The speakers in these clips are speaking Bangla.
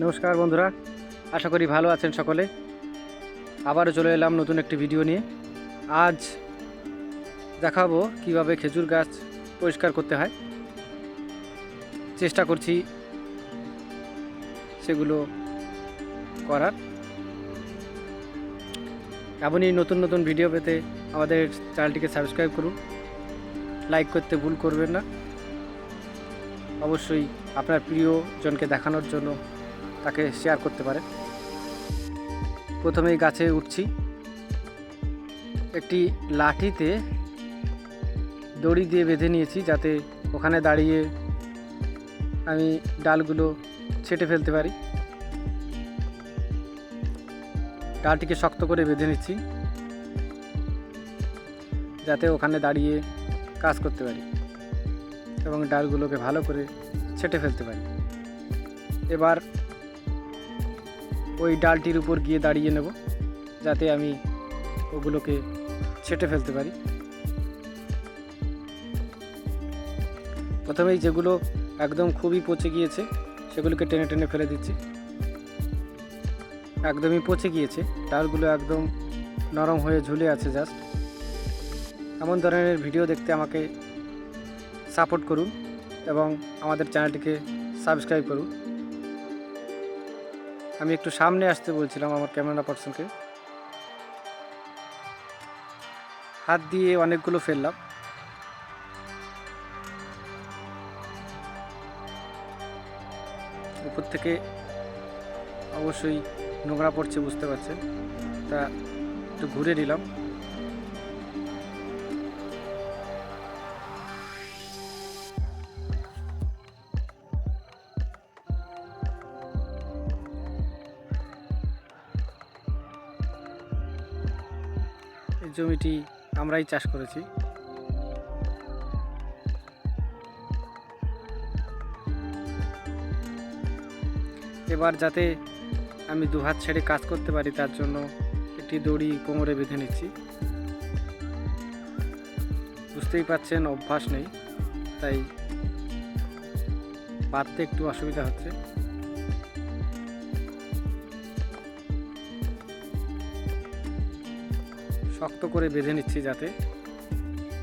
নমস্কার বন্ধুরা, আশা করি ভালো আছেন সকলে। আবারও চলে এলাম নতুন একটি ভিডিও নিয়ে। আজ দেখাবো কিভাবে খেজুর গাছ পরিষ্কার করতে হয়। চেষ্টা করছি সেগুলো করার। এমনই নতুন নতুন ভিডিও পেতে আমাদের চ্যানেলটিকে সাবস্ক্রাইব করুন, লাইক করতে ভুল করবেন না। অবশ্যই আপনার প্রিয়জনকে দেখানোর জন্য তাকে শেয়ার করতে পারেন। প্রথমেই গাছে উঠছি। একটি লাঠিতে দড়ি দিয়ে বেঁধে নিয়েছি, যাতে ওখানে দাঁড়িয়ে আমি ডালগুলো ছেঁটে ফেলতে পারি। ডালটিকে শক্ত করে বেঁধে নিচ্ছি, যাতে ওখানে দাঁড়িয়ে কাজ করতে পারি এবং ডালগুলোকে ভালো করে ছেঁটে ফেলতে পারি। এবার ওই ডালটির উপর গিয়ে দাঁড়িয়ে নেব, যাতে আমি ওগুলোকে ছেঁটে ফেলতে পারি। প্রথমেই যেগুলো একদম খুবই পচে গিয়েছে সেগুলোকে টেনে টেনে ফেলে দিচ্ছি। একদমই পচে গিয়েছে, ডালগুলো একদম নরম হয়ে ঝুলে আছে জাস্ট। এমন ধরনের ভিডিও দেখতে আমাকে সাপোর্ট করুন এবং আমাদের চ্যানেলটিকে সাবস্ক্রাইব করুন। আমি একটু সামনে আসতে বলছিলাম আমার ক্যামেরা পার্সনকে। হাত দিয়ে অনেকগুলো ফেললাম। উপর থেকে অবশ্যই নোংরা পড়ছে, বুঝতে পারছেন। তা একটু ঘুরে নিলাম। এই জমিটি আমরাই চাষ করেছি। এবার যাতে আমি দুহাত ছেড়ে কাজ করতে পারি, তার জন্য একটি দড়ি কোমরে বেঁধে নিচ্ছি। বুঝতেই পারছেন, অভ্যাস নেই, তাই বাঁধতে একটু অসুবিধা হচ্ছে। শক্ত করে বেঁধে নিচ্ছি, যাতে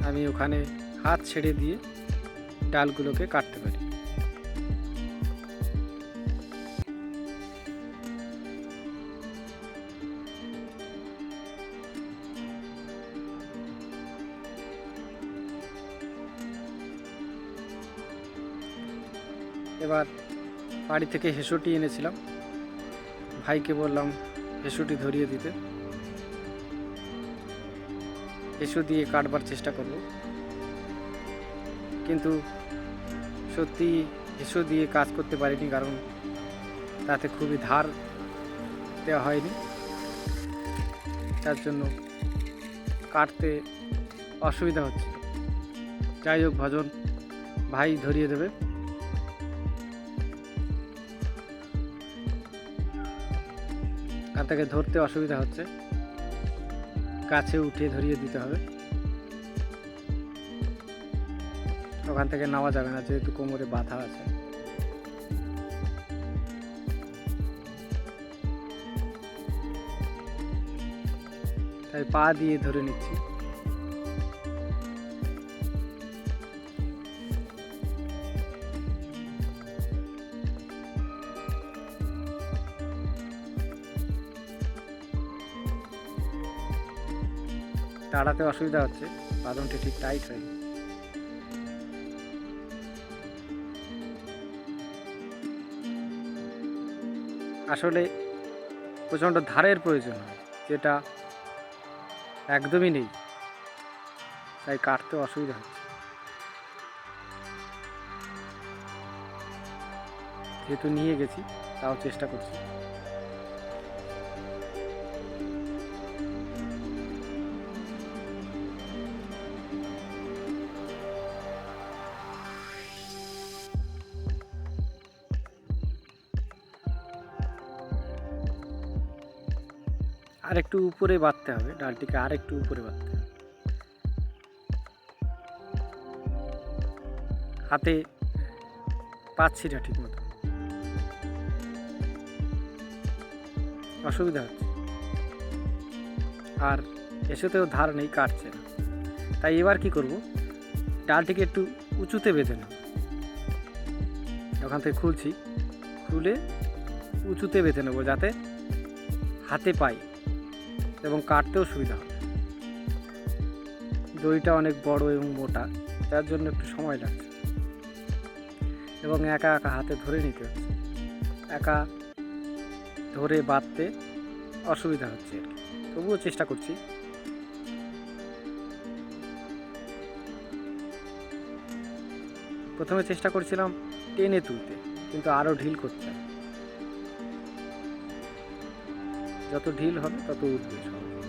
আমি ওখানে হাত ছেড়ে দিয়ে ডালগুলোকে কাটতে পারি। এবার বাড়ি থেকে হেসুটি এনেছিলাম, ভাইকে বললাম হেসুটি ধরিয়ে দিতে। হেসু দিয়ে কাটবার চেষ্টা করব, কিন্তু সত্যি হেসু দিয়ে কাজ করতে পারিনি, কারণ তাতে খুবই ধার দেওয়া হয়নি। যার জন্য কাটতে অসুবিধা হচ্ছে। যাই হোক, ভজন ভাই ধরিয়ে দেবে। আর তাকে ধরতে অসুবিধা হচ্ছে, গাছে উঠে ধরিয়ে দিতে হবে। ওখান থেকে নেওয়া যাবে না, যেহেতু কোমরে বাঁধা আছে। তাই পা দিয়ে ধরে নিচ্ছি। তাড়াতে অসুবিধা হচ্ছে, বাঁধনটি ঠিক টাইট হয়নি। আসলে প্রচণ্ড ধারের প্রয়োজন হয়, যেটা একদমই নেই, তাই কাটতে অসুবিধা হচ্ছে। যেহেতু নিয়ে গেছি, তাও চেষ্টা করছি। আর একটু উপরে বাঁধতে হবে, ডালটিকে আর একটু উপরে বাঁধতে হবে। হাতে পাচ্ছি না ঠিক মতো। অসুবিধা হচ্ছে, আর এসেতেও ধার নেই, কাটছে না। তাই এবার কি করব, ডালটিকে একটু উঁচুতে বেঁধে নেব। ওখান থেকে খুলছি, খুলে উঁচুতে বেঁধে নেব যাতে হাতে পাই এবং কাটতেও সুবিধা হবে। দড়িটা অনেক বড় এবং মোটা, যার জন্য একটু সময় লাগছে এবং একা একা হাতে ধরে নিতে হচ্ছে। একা ধরে বাঁধতে অসুবিধা হচ্ছে আর কি, তবুও চেষ্টা করছি। প্রথমে চেষ্টা করছিলাম টেনে তুলতে, কিন্তু আরও ঢিল করতে হবে। যত ঢিল হবে তত উঠবে সহজে।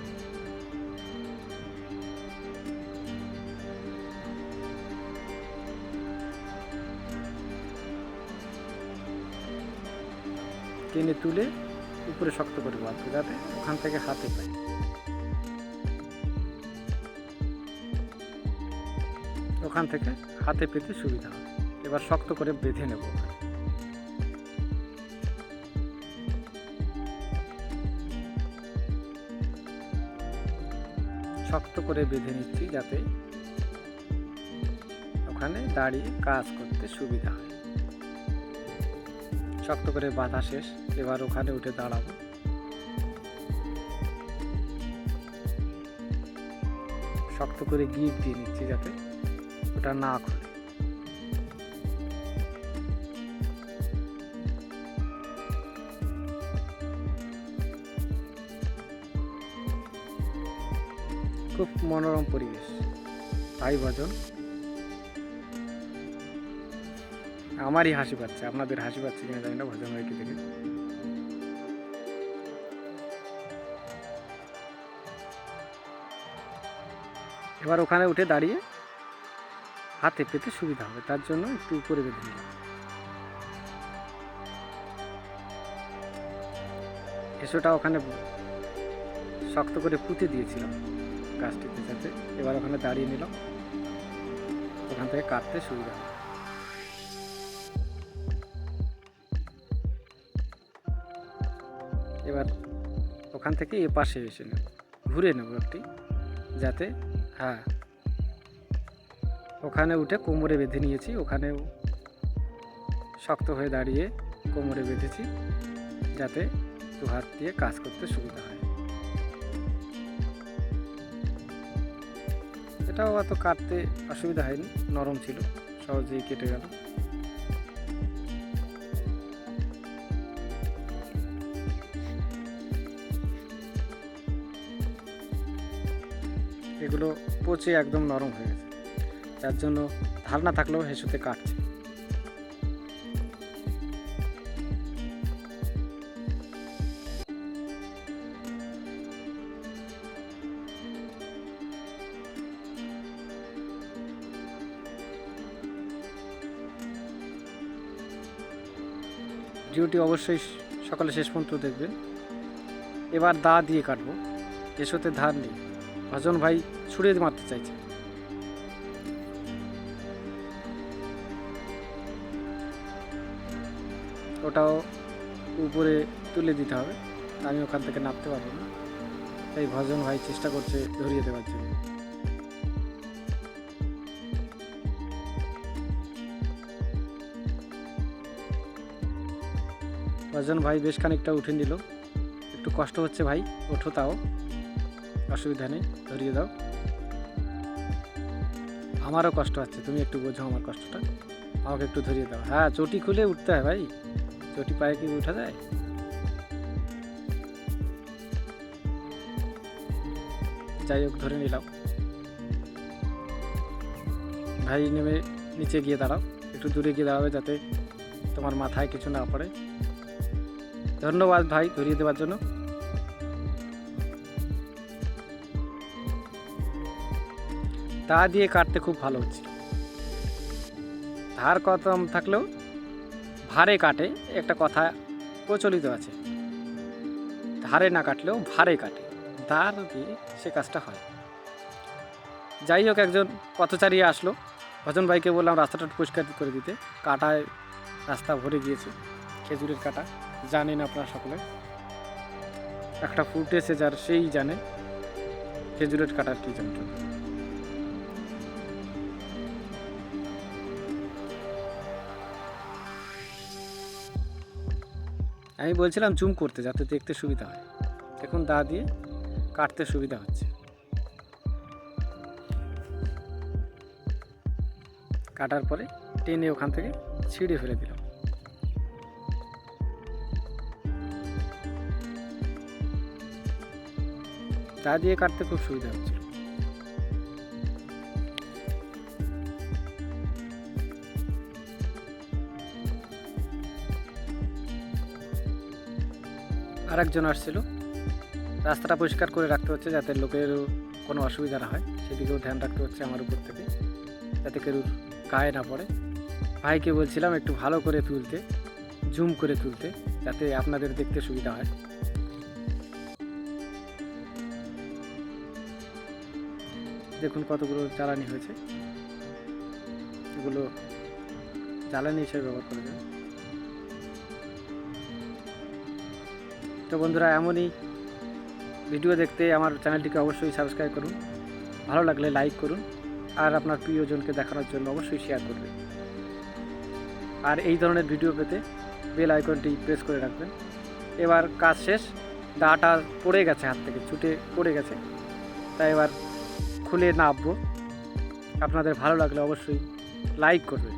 টেনে তুলে উপরে শক্ত করে বাঁধতে, যাতে ওখান থেকে হাতে পাই। ওখান থেকে হাতে পেতে সুবিধা হবে। এবার শক্ত করে বেঁধে নেব। শক্ত করে বেঁধে নিচ্ছি যাতে ওখানে দাঁড়িয়ে কাজ করতে সুবিধা হয়। শক্ত করে বাঁধা শেষ, এবার ওখানে উঠে দাঁড়াবো। শক্ত করে গ্রিপ দিয়ে নিচ্ছি যাতে ওটা না খুলে। খুব মনোরম পরিবেশ। ভাই ভজন, আমারই হাসি পাচ্ছে, আপনাদের হাসি পাচ্ছে কিনা জানি না ভজন ভাইকে দেখে। এবার ওখানে উঠে দাঁড়িয়ে হাতে পেতে সুবিধা হবে, তার জন্য একটু উপরে বেঁধে নিলাম। এসোটা ওখানে শক্ত করে পুঁতে দিয়েছিলাম গাছটিতে, যাতে এবার ওখানে দাঁড়িয়ে নিলাম, ওখান থেকে কাটতে সুবিধা হবে। এবার ওখান থেকে এ পাশে এসে নেব, ঘুরে নেব একটি, যাতে হ্যাঁ ওখানে উঠে কোমরে বেঁধে নিয়েছি। ওখানেও শক্ত হয়ে দাঁড়িয়ে কোমরে বেঁধেছি, যাতে দু হাত দিয়ে কাজ করতে সুবিধা হয়। এটাও অত কাটতে অসুবিধা হয়নি, নরম ছিল, সহজেই কেটে গেল। এগুলো পচে একদম নরম হয়ে গেছে, যার জন্য ধার না থাকলেও হেসুতে কাটছে। ভিডিওটি অবশ্যই সকালে শেষ পর্যন্ত দেখবেন। এবার দা দিয়ে কাটবো, হেসুতে ধার নেই। ভজন ভাই ছুঁড়ে মারতে চাইছে। ওটাও উপরে তুলে দিতে হবে, আমি ওখান থেকে নামতে পারবো না, তাই ভজন ভাই চেষ্টা করছে ধরিয়ে দেওয়ার জন্য। ভজন ভাই বেশ খানিকটা উঠে নিল, একটু কষ্ট হচ্ছে ভাই, ওঠো, তাও অসুবিধা নেই, ধরিয়ে দাও। আমারও কষ্ট হচ্ছে, তুমি একটু বোঝো আমার কষ্টটা, আমাকে একটু ধরিয়ে দাও। হ্যাঁ, চটি খুলে উঠতে হয় ভাই, চটি পায়ে কি উঠা যায়? যাই হোক, ধরে নিলাম। ভাই নেমে নিচে গিয়ে দাঁড়াও, একটু দূরে গিয়ে দাঁড়াবে যাতে তোমার মাথায় কিছু না পড়ে। ধন্যবাদ ভাই ধরিয়ে দেওয়ার জন্য। তা দিয়ে কাটতে খুব ভালো হচ্ছে। ধার কম থাকলেও ভারে কাটে, একটা কথা প্রচলিত আছে, ধারে না কাটলেও ভারে কাটে, ধার দিয়ে সে কাজটা হয়। যাই হোক, একজন পথচারী আসলো, ভজন ভাইকে বললাম রাস্তাটা পরিষ্কার করে দিতে। কাটায় রাস্তা ভরে গিয়েছে, খেজুরের কাটা, জানেন আপনারা সকলে। একটা ফুটেছে যার সেই জানে খেজুরের কাটার কী যন্ত্রণা। আমি বলছিলাম জুম করতে যাতে দেখতে সুবিধা হয়। দেখুন দা দিয়ে কাটতে সুবিধা হচ্ছে। কাটার পরে টেনে ওখান থেকে ছিঁড়ে ফেলে দিলাম। দা দিয়ে কাটতে খুব সুবিধা হচ্ছিল। আরেকজন আসছিল, রাস্তাটা পরিষ্কার করে রাখতে হচ্ছে যাতে লোকের কোনো অসুবিধা না হয়, সেদিকেও ধ্যান রাখতে হচ্ছে আমার উপর থেকে, যাতে কেউ গায়ে না পড়ে। ভাইকে বলছিলাম একটু ভালো করে তুলতে, জুম করে তুলতে, যাতে আপনাদের দেখতে সুবিধা হয়। দেখুন কতগুলো জ্বালানি হয়েছে, এগুলো জ্বালানি হিসেবে ব্যবহার করে দেবেন। তো বন্ধুরা, এমনই ভিডিও দেখতে আমার চ্যানেলটিকে অবশ্যই সাবস্ক্রাইব করুন, ভালো লাগলে লাইক করুন, আর আপনার প্রিয়জনকে দেখানোর জন্য অবশ্যই শেয়ার করবেন। আর এই ধরনের ভিডিও পেতে বেল আইকনটি প্রেস করে রাখবেন। এবার কাজ শেষ, দাটা পড়ে গেছে, হাত থেকে ছুটে পড়ে গেছে, তাই এবার খুলে নামবো। আপনাদের ভালো লাগলে অবশ্যই লাইক করবেন,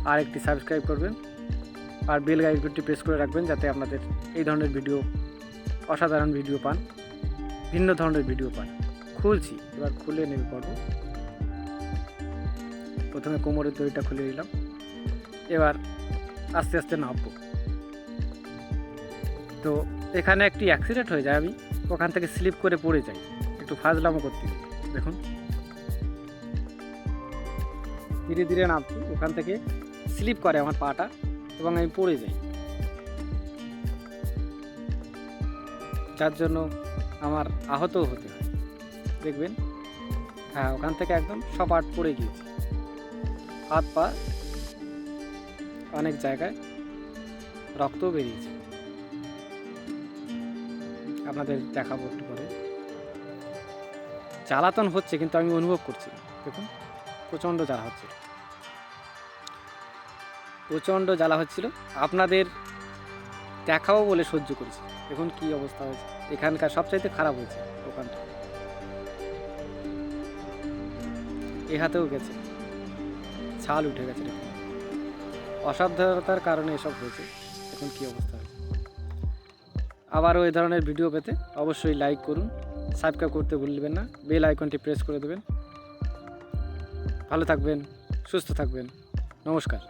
আর একটি সাবস্ক্রাইব করবেন, আর বেল আইকনটি প্রেস করে রাখবেন যাতে আপনাদের এই ধরনের ভিডিও, অসাধারণ ভিডিও পান, ভিন্ন ধরনের ভিডিও পান। খুলছি, এবার খুলে নেমে পড়ব। প্রথমে কোমরের দড়িটা খুলে নিলাম, এবার আস্তে আস্তে নামবো। তো এখানে একটি অ্যাক্সিডেন্ট হয়ে যায়, আমি ওখান থেকে স্লিপ করে পড়ে যাই, একটু ফাজলামো করতে গিয়ে। দেখুন ধীরে ধীরে নামছি, ওখান থেকে স্লিপ করে আমার পাটা এবং আমি পড়ে যাই, যার জন্য আমার আহতও হতে হয়। দেখবেন, হ্যাঁ, ওখান থেকে একদম সপাট পড়ে গিয়েছি, হাত পা অনেক জায়গায় রক্তও বেরিয়েছে। আপনাদের দেখাবো একটু পরে। জ্বালাতন হচ্ছে কিন্তু আমি অনুভব করছি না। দেখুন প্রচণ্ড জ্বালা হচ্ছিল, প্রচণ্ড জ্বালা হচ্ছিল। আপনাদের দেখাবো বলে সহ্য করেছি। দেখুন কি অবস্থা হয়েছে, এখানকার সবচাইতে খারাপ হয়েছে ওখানটা। এই হাতেও গেছে, ছাল উঠে গেছে। দেখুন অসাবধানতার কারণে এসব হয়েছে। এখন কি অবস্থা হয়েছে। আবারও এই ধরনের ভিডিও পেতে অবশ্যই লাইক করুন, সাবস্ক্রাইব করতে ভুলবেন না, বেল আইকনটি প্রেস করে দেবেন। ভালো থাকবেন, সুস্থ থাকবেন, নমস্কার।